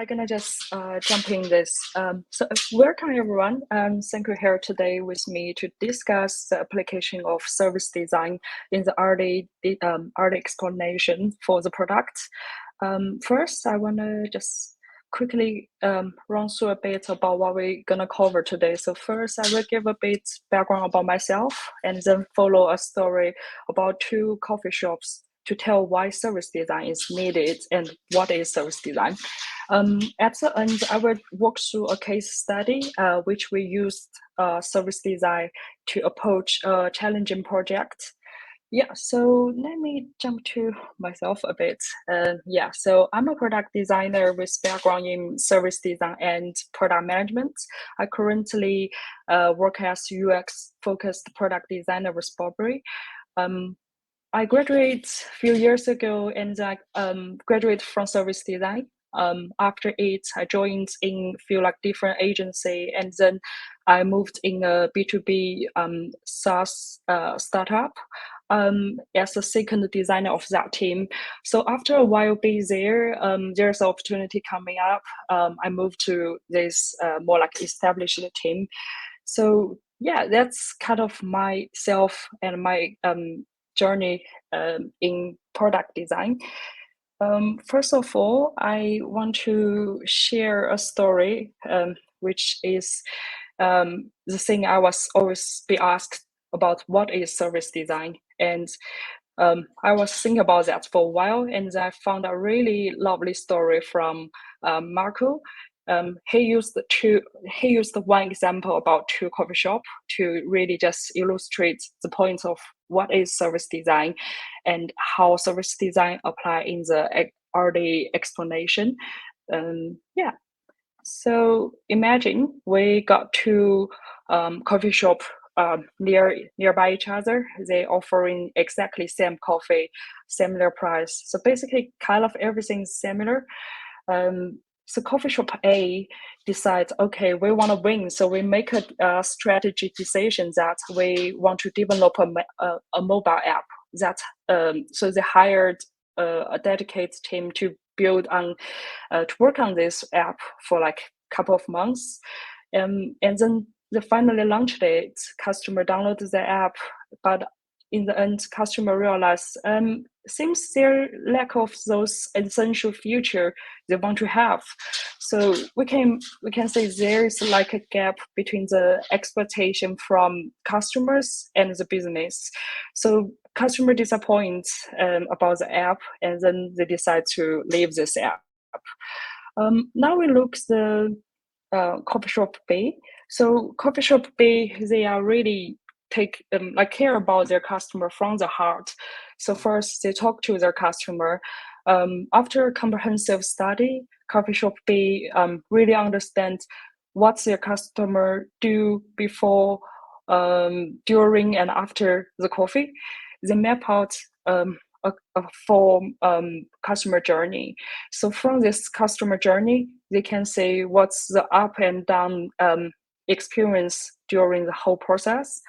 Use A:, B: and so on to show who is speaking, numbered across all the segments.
A: I'm gonna just jump in this. Welcome everyone. Thank you here today with me to discuss the application of service design in the early explanation for the product. First, I wanna just quickly run through a bit about what we're gonna cover today. So first, I will give a bit background about myself, and then follow a story about two coffee shops to tell why service design is needed and what is service design. At the end, I will walk through a case study which we used service design to approach a challenging project. Yeah, so let me jump to myself a bit. So I'm a product designer with background in service design and product management. I currently work as UX-focused product designer with Burberry. I graduated a few years ago, and I graduated from service design. After it, I joined in few like different agency, and then I moved in a B2B SaaS startup as a second designer of that team. So after a while being there, there's an opportunity coming up. I moved to this more like established team. So yeah, that's kind of myself and my journey in product design. First of all, I want to share a story, which is the thing I was always be asked about what is service design. And I was thinking about that for a while, and I found a really lovely story from Marco. He used one example about two coffee shop to really just illustrate the point of what is service design and how service design apply in the early explanation. Yeah. So imagine we got two coffee shop nearby each other. They offering exactly same coffee, similar price. So basically, kind of everything's similar. So coffee shop A decides, okay, we want to win. So we make a strategy decision that we want to develop a mobile app. So they hired a dedicated team to work on this app for like a couple of months. And then they finally launched it. Customer downloaded the app, but in the end, customer realized seems there lack of those essential feature they want to have. So we can say there is like a gap between the expectation from customers and the business. So customer disappointed about the app, and then they decide to leave this app. Now we look the coffee shop B. So coffee shop B, they are really care about their customer from the heart. So first they talk to their customer. After a comprehensive study, coffee shop B really understand what their customer do before, during, and after the coffee. They map out a full customer journey. So from this customer journey, they can say what's the up and down experience during the whole process.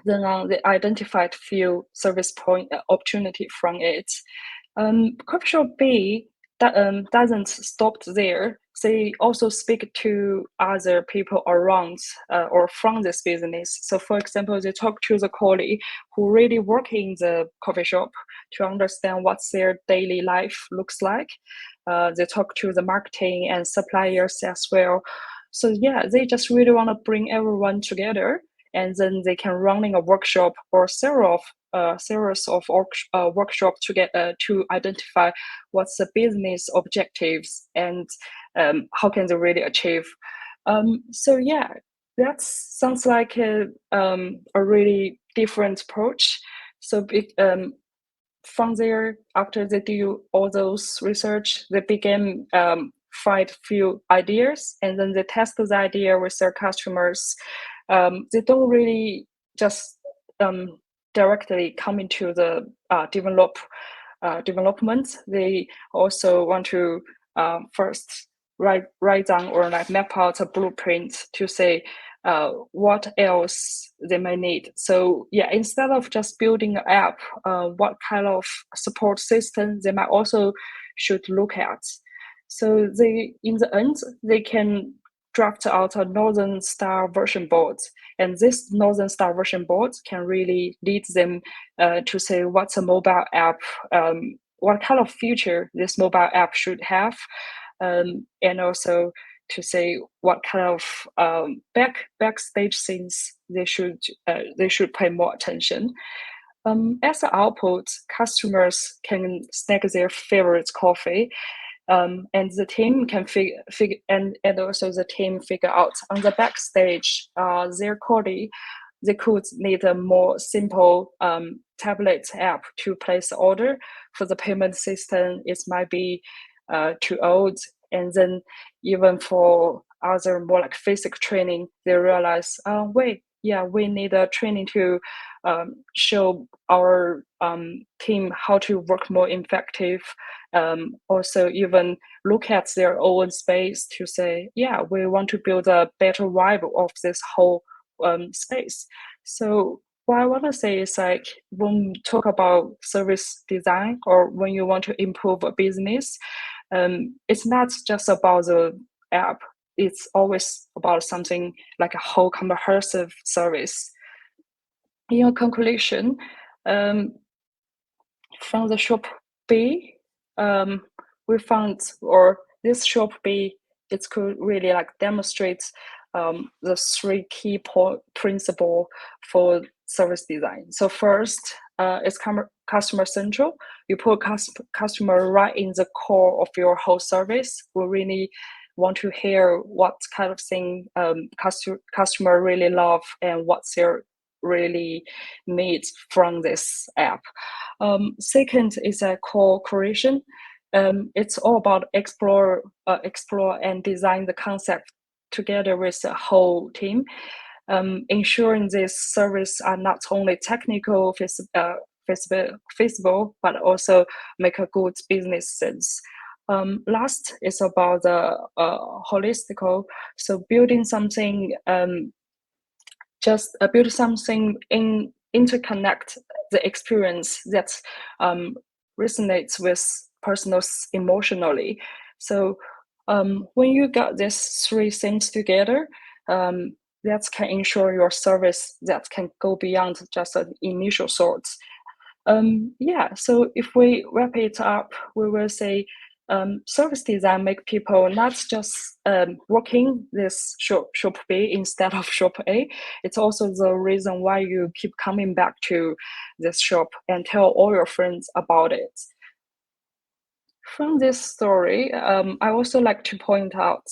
A: Then they identified few service point opportunity from it. Coffee shop B doesn't stop there. They also speak to other people around or from this business. So for example, they talk to the colleague who really work in the coffee shop to understand what their daily life looks like. They talk to the marketing and suppliers as well. So yeah, they just really want to bring everyone together, and then they can running a workshop or series of workshops to get to identify what's the business objectives and how can they really achieve. So yeah, that sounds like a really different approach. So from there, after they do all those research, they begin find few ideas, and then they test the idea with their customers. They don't really just directly come into the development. They also want to first write down or like map out a blueprint to say what else they may need. So yeah, instead of just building an app, what kind of support system they might also should look at. So in the end, they can draft out a Northern Star version board. And this Northern Star version board can really lead them to say what's a mobile app, what kind of feature this mobile app should have, and also to say what kind of backstage things they should pay more attention. As an output, customers can snack their favorite coffee, and the team can and also the team figure out on the backstage their quality. They could need a more simple tablet app to place the order. For the payment system, it might be too old. And then even for other more like physical training, they realize, wait, yeah, we need a training to show our team how to work more effective. Also even look at their own space to say, yeah, we want to build a better vibe of this whole space. So what I want to say is like when we talk about service design or when you want to improve a business, it's not just about the app. It's always about something like a whole comprehensive service. In conclusion, um, from the shop B, we found, or this shop B, it could really like demonstrate the three key principle for service design. So first, it's customer central. You put customer right in the core of your whole service. We really want to hear what kind of thing customer really love and what's their really needs from this app. Second is a co-creation. It's all about explore and design the concept together with the whole team, ensuring these services are not only technical, feasible, but also make a good business sense. Last is about the holistical. So building something, build something interconnect the experience that resonates with personals emotionally. So when you got these three things together, that can ensure your service that can go beyond just an initial sorts. Yeah, so if we wrap it up, we will say service design make people not just working this shop B instead of shop A. It's also the reason why you keep coming back to this shop and tell all your friends about it. From this story, I also like to point out,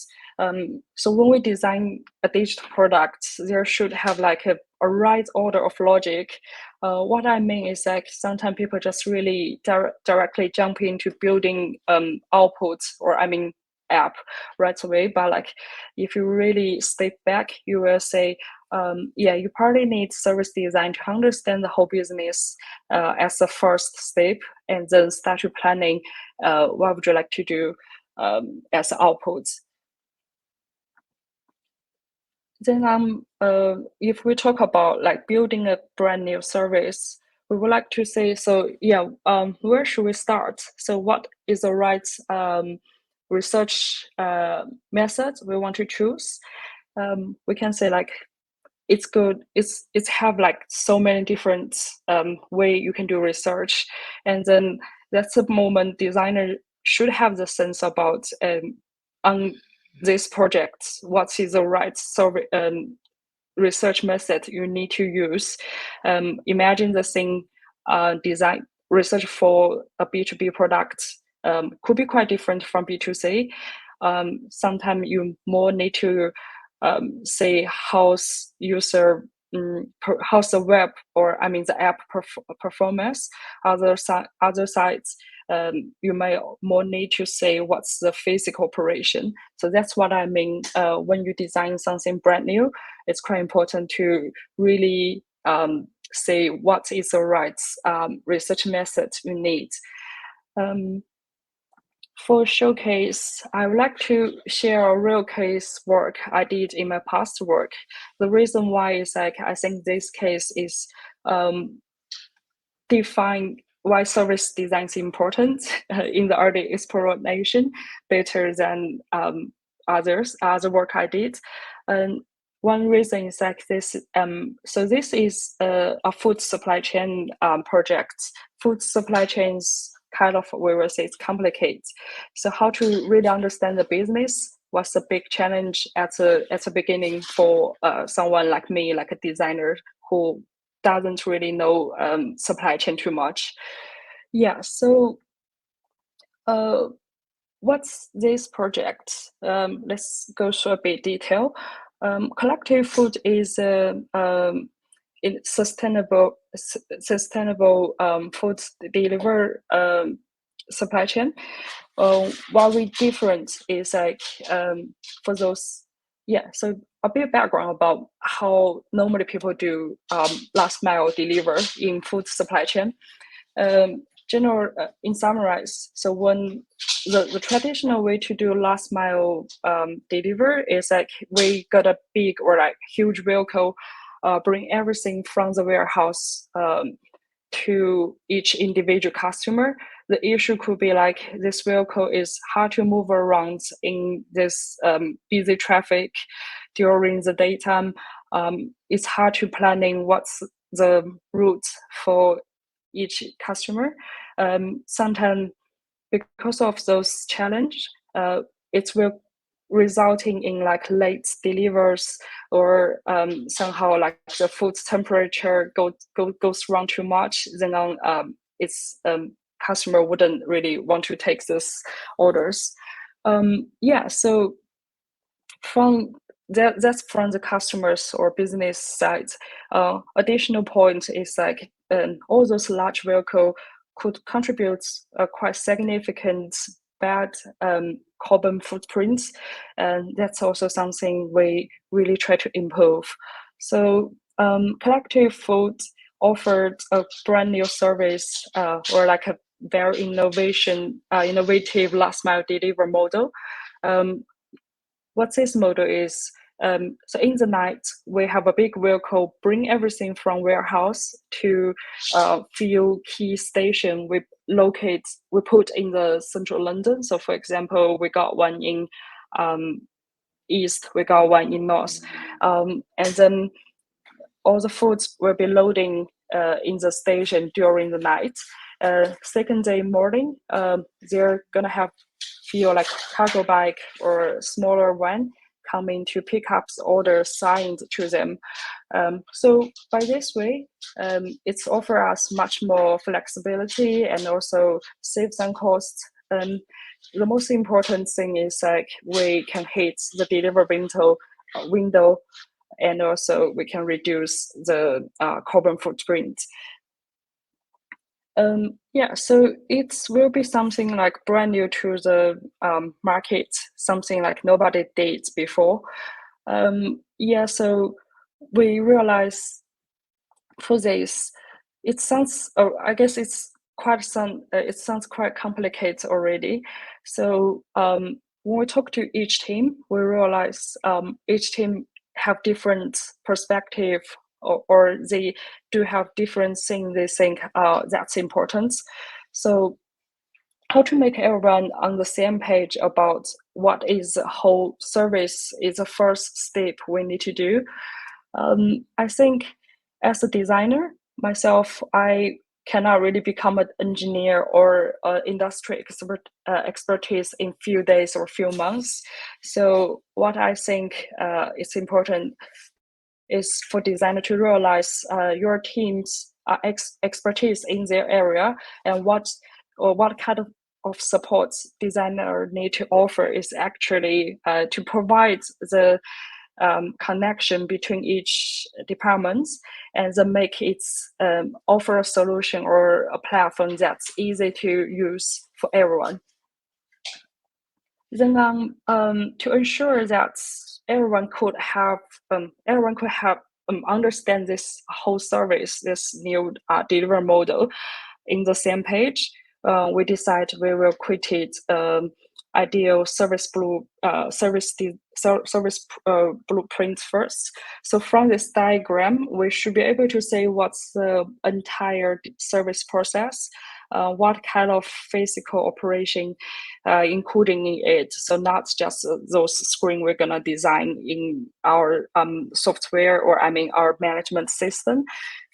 A: so when we design a digital product, there should have like a right order of logic. What I mean is like sometimes people just really directly jump into building outputs, or I mean app right away. But like if you really step back, you will say, yeah, you probably need service design to understand the whole business as the first step, and then start to planning what would you like to do as outputs. Then if we talk about like building a brand new service, we would like to say, so yeah, where should we start? So what is the right research method we want to choose? We can say like it's good. It's have like so many different way you can do research, and then that's the moment designer should have the sense about on this project what is the right research method you need to use. Imagine the thing design research for a B2B product could be quite different from B2C. Sometimes you more need to say how's user how's the web, or I mean the app performance. Other sides, you may more need to say what's the physical operation. So that's what I mean. When you design something brand new, it's quite important to really say what is the right research method you need. For showcase, I would like to share a real case work I did in my past work. The reason why is like I think this case is define why service design is important in the early exploration better than other work I did. And one reason is like this. So this is a food supply chain project. Food supply chains kind of, we will say, it's complicated. So how to really understand the business was a big challenge at the beginning for someone like me, like a designer who doesn't really know supply chain too much. Yeah. So what's this project? Let's go through a bit detail. Collective food is in sustainable food deliver supply chain. What we different is like for those, yeah. So a bit of background about how normally people do last mile deliver in food supply chain. General in summarize, so when the traditional way to do last mile deliver is like we got a big or like huge vehicle, bring everything from the warehouse to each individual customer. The issue could be like this vehicle is hard to move around in this busy traffic during the daytime. It's hard to planning what's the route for each customer. Sometimes because of those challenge, it will resulting in like late delivers or somehow like the food temperature goes wrong too much. Then it's customer wouldn't really want to take these orders. Yeah, so from that's from the customers or business side. Additional point is like all those large vehicle could contribute a quite significant bad carbon footprints, and that's also something we really try to improve. So collective food offered a brand new service or like a very innovative last mile delivery model. What this model is, so in the night, we have a big vehicle bring everything from warehouse to few key station we put in the central London. So for example, we got one in east, we got one in north, and then all the foods will be loading in the station during the night. Second day morning, they're gonna have feel like cargo bike or smaller van coming to pick up the order signed to them. So by this way, it's offer us much more flexibility and also save some costs. The most important thing is like we can hit the delivery window, and also we can reduce the carbon footprint. Yeah, so it will be something like brand new to the market, something like nobody did before. Yeah, so we realize for this, it sounds, I guess it sounds quite complicated already. So when we talk to each team, we realize each team have different perspective, or they do have different things they think that's important. So how to make everyone on the same page about what is the whole service is the first step we need to do. I think as a designer myself, I cannot really become an engineer or industry expertise in few days or few months. So what I think is important is for designer to realize your team's expertise in their area, and what kind of support designer need to offer is actually to provide the connection between each departments, and then make it offer a solution or a platform that's easy to use for everyone. Then to ensure that everyone could understand this whole service, this new delivery model in the same page, we decide we will create ideal service blueprint first. So from this diagram, we should be able to say what's the entire service process. what kind of physical operation including in it. So not just those screen we're gonna design in our software, or I mean our management system.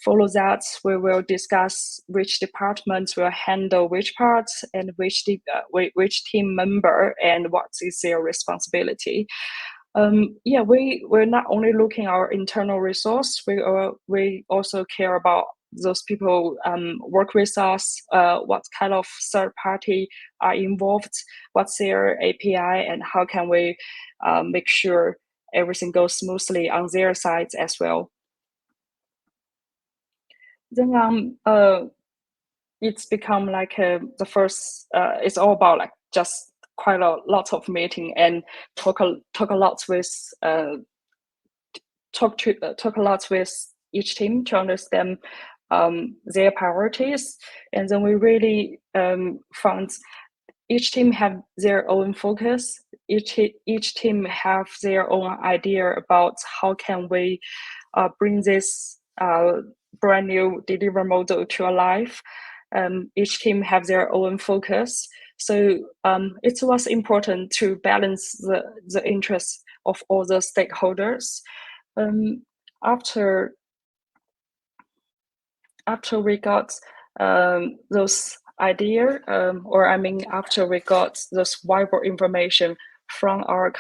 A: Follow that, we will discuss which departments will handle which parts and which team member and what is their responsibility. Yeah, we're not only looking our internal resource, we also care about those people work with us, what kind of third party are involved, what's their API, and how can we make sure everything goes smoothly on their sides as well. Then it's become like the first. It's all about like just quite a lot of meeting and talk a lot with talk a lot with each team to understand their priorities, and then we really found each team have their own focus. Each team have their own idea about how can we bring this brand new delivery model to life. Each team have their own focus, so it was important to balance the interests of all the stakeholders. Um, after after we got those idea, or I mean, after we got this whiteboard information from our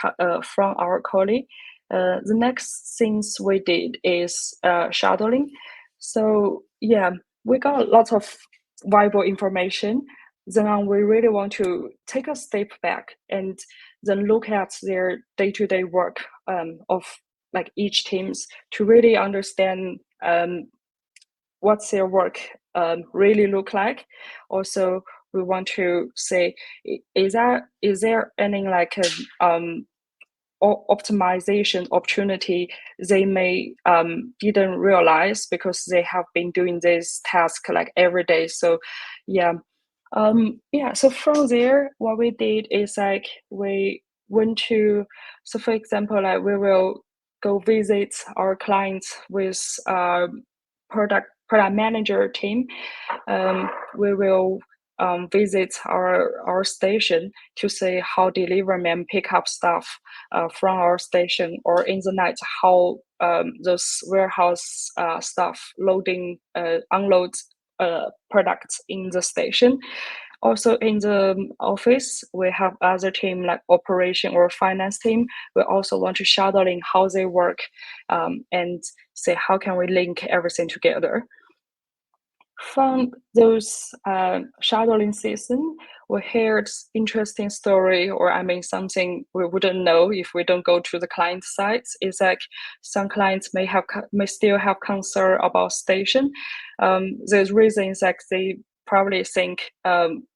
A: colleague, the next things we did is shadowing. So yeah, we got lots of whiteboard information. Then we really want to take a step back and then look at their day-to-day work of like each teams to really understand what's their work really look like. Also, we want to say, is there any like optimization opportunity they may didn't realize because they have been doing this task like every day. So yeah, so from there what we did is like we went to, so for example, like we will go visit our clients with product manager team. We will visit our station to see how delivery men pick up stuff from our station, or in the night how those warehouse staff loading unloads products in the station. Also in the office, we have other team like operation or finance team. We also want to shadowing how they work and say how can we link everything together. From those shadowing season, we heard interesting story, or I mean something we wouldn't know if we don't go to the client sites. Is like some clients may still have concern about station. The reason is like they probably think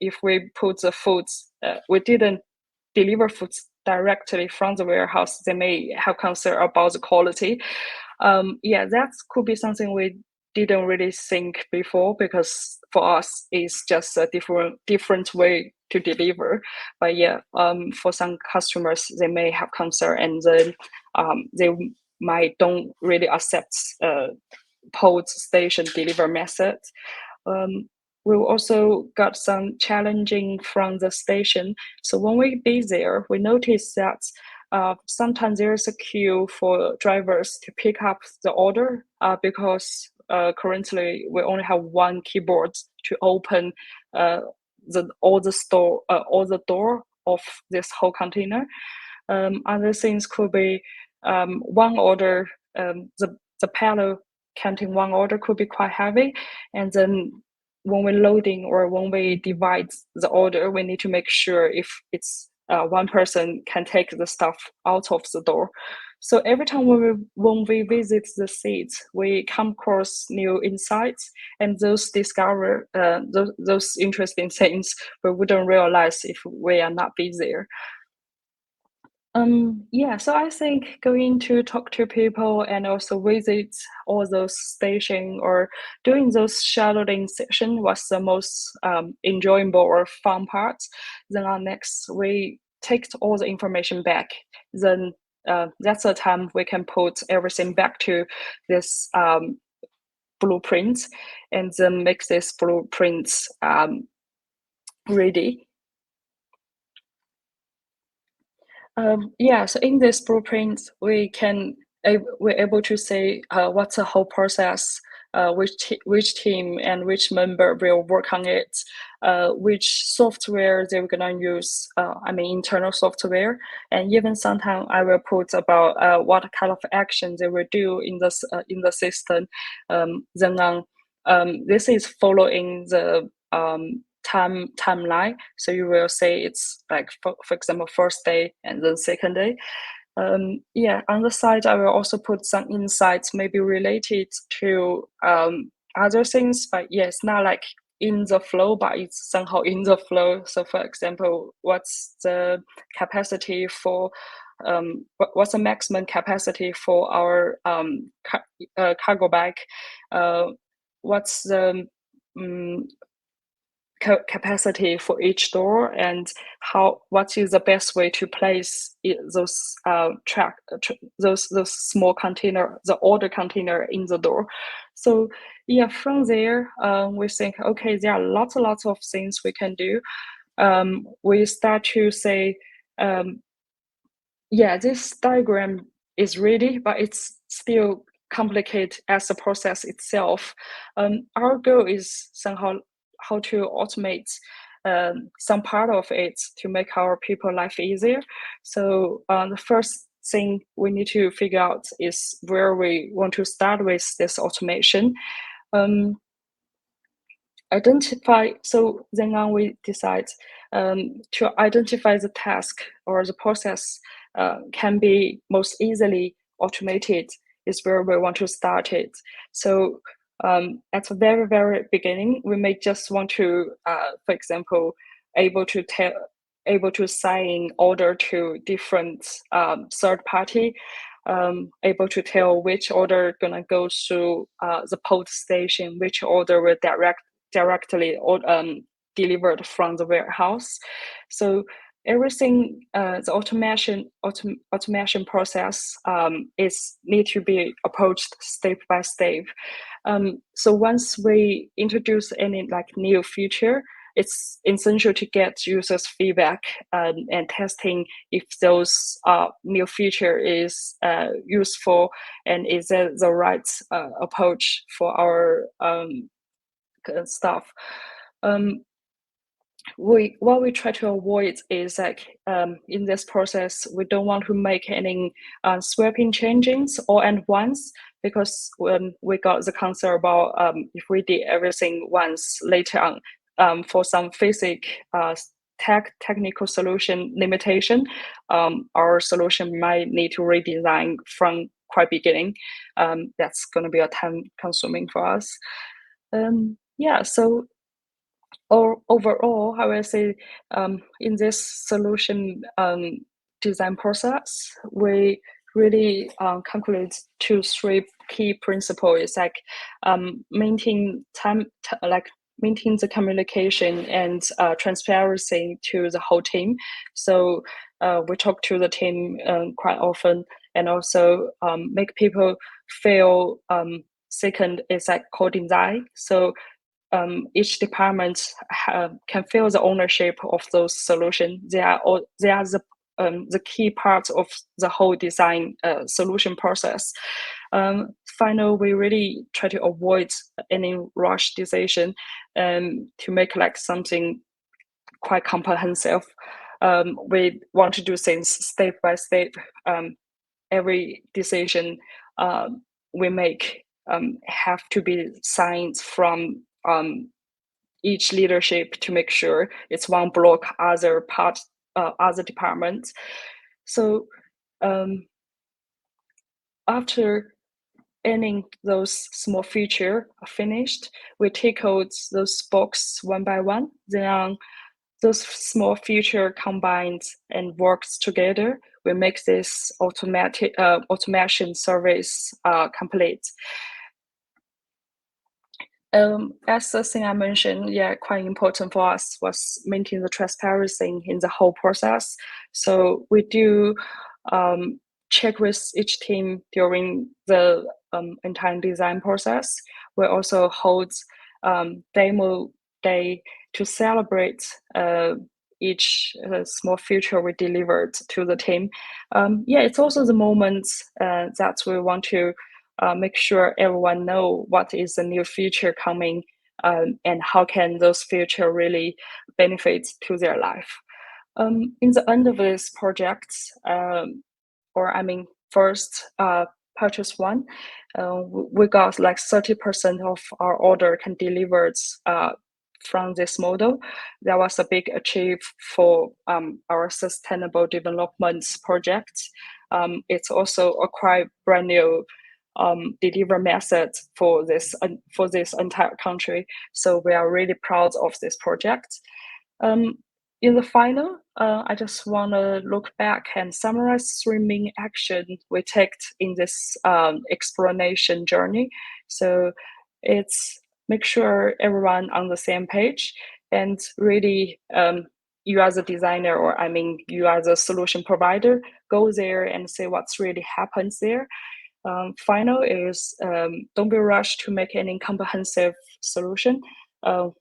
A: if we put the foods, we didn't deliver foods directly from the warehouse, they may have concern about the quality. Yeah, that could be something we didn't really think before, because for us it's just a different way to deliver. But yeah, for some customers they may have concern, and then they might don't really accept post station delivery method. We also got some challenging from the station. So when we be there, we noticed that sometimes there is a queue for drivers to pick up the order because currently we only have one keyboard to open all the door of this whole container. Other things could be one order, the pallet counting one order could be quite heavy, and then when we're loading or when we divide the order, we need to make sure if it's one person can take the stuff out of the door. So every time when we visit the seats, we come across new insights, and those discover those interesting things we wouldn't realize if we are not be there. Yeah, so I think going to talk to people and also visit all those stations or doing those shadowing session was the most enjoyable or fun part. Then next we take all the information back. Then that's the time we can put everything back to this blueprints and then make this blueprints ready. Yeah, so in this blueprint, we're able to say what's the whole process, which team and which member will work on it, which software they're gonna use. I mean, internal software, and even sometimes I will put about what kind of action they will do in the system. Then this is following the timeline. So you will say it's like, for example, first day and then second day. Yeah, on the side, I will also put some insights maybe related to other things, but yeah, it's not like in the flow, but it's somehow in the flow. So for example, what's the capacity for what's the maximum capacity for our cargo bag? What's the capacity for each door, and what is the best way to place those those small container, the order container in the door. So yeah, from there we think, okay, there are lots and lots of things we can do. We start to say, yeah, this diagram is ready, but it's still complicated as the process itself. Our goal is somehow how to automate some part of it to make our people life easier. So the first thing we need to figure out is where we want to start with this automation. So then on we decide to identify the task or the process can be most easily automated is where we want to start it. So at the very, very beginning, we may just want to, for example, able to assign order to different third party, able to tell which order gonna go through the post station, which order will directly delivered from the warehouse. So everything, the automation process is need to be approached step by step. So once we introduce any like new feature, it's essential to get users' feedback and testing if those new feature is useful and is the right approach for our stuff. What we try to avoid is like in this process, we don't want to make any sweeping changes all at once, because when we got the concern about if we did everything once later on for some basic technical solution limitation, our solution might need to redesign from quite beginning. That's going to be a time consuming for us. Yeah, so overall, I will say in this solution design process, we really calculate three key principles. It's like maintain maintain the communication and transparency to the whole team. So we talk to the team quite often, and also make people feel second is like co-design. So each department can feel the ownership of those solutions. They are the key parts of the whole design solution process. Finally, we really try to avoid any rush decision to make like something quite comprehensive. We want to do things step by step. Every decision we make have to be signed from each leadership to make sure it's one block other part other departments. So after any those small feature are finished, we take out those box one by one. Then those small feature combined and works together, we make this automation service complete. As the thing I mentioned, yeah, quite important for us was maintaining the transparency in the whole process. So we do check with each team during the entire design process. we also hold demo day to celebrate each small feature we delivered to the team. Yeah, it's also the moment that we want to make sure everyone know what is the new feature coming, and how can those feature really benefit to their life. In the end of this project, first purchase one, we got like 30% of our order can delivered from this model. That was a big achieve for our sustainable development project. It's also a quite brand new delivery method for this entire country. So we are really proud of this project. In the final, I just want to look back and summarize 3 main actions we take in this explanation journey. So it's make sure everyone on the same page, and really you as a designer, or you as a solution provider, go there and see what's really happens there. Final is don't be rushed to make any comprehensive solution.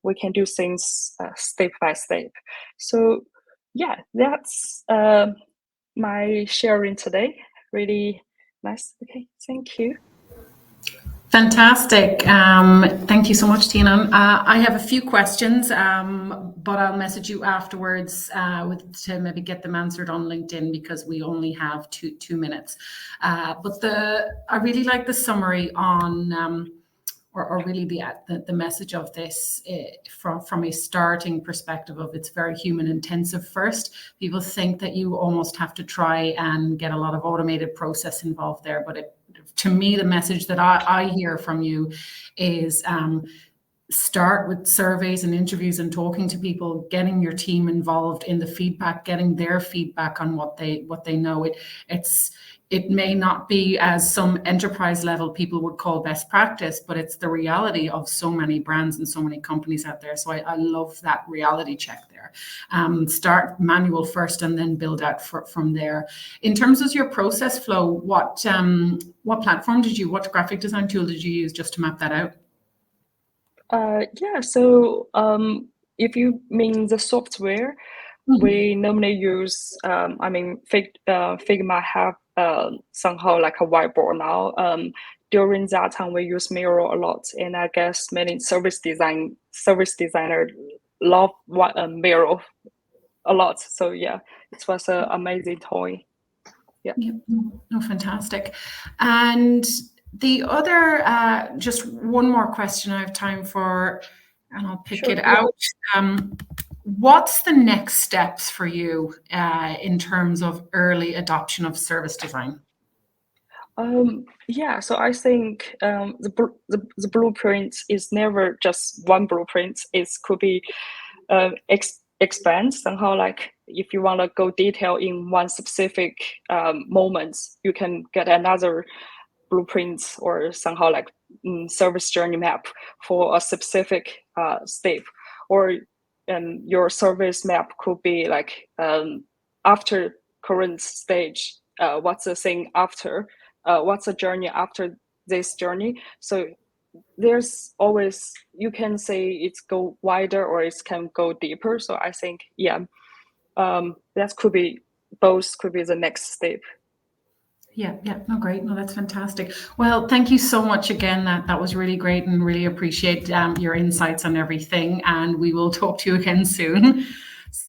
A: We can do things step by step. So yeah, that's my sharing today. Really nice. Okay, thank you.
B: Fantastic. Thank you so much, Tina. I have a few questions, but I'll message you afterwards to maybe get them answered on LinkedIn, because we only have two minutes. But I really like the summary on, or really the message of this from a starting perspective of it's very human intensive first. People think that you almost have to try and get a lot of automated process involved there, but to me, the message that I hear from you is start with surveys and interviews and talking to people, getting your team involved in the feedback, getting their feedback on what they know. It may not be, as some enterprise level people would call best practice, but it's the reality of so many brands and so many companies out there. So I love that reality check there. Start manual first and then build out from there. In terms of your process flow, what platform what graphic design tool did you use just to map that out?
A: Yeah, so if you mean the software, we normally use, Figma have somehow like a whiteboard now. During that time, we use Miro a lot, and I guess many service designer love Miro a lot. So yeah, it was an amazing toy. Yeah.
B: Oh, fantastic. And the other, just one more question I have time for, and I'll pick it out. What's the next steps for you in terms of early adoption of service design?
A: Yeah, so I think the blueprint is never just one blueprint. It could be expand somehow. Like if you want to go detail in one specific moment, you can get another blueprint or somehow like service journey map for a specific step, or your service map could be like after current stage, what's the thing after, what's the journey after this journey. So there's always, you can say it's go wider or it can go deeper. So I think that could be the next step.
B: Yeah. No, great. No, that's fantastic. Well, thank you so much again. That was really great, and really appreciate your insights on everything. And we will talk to you again soon.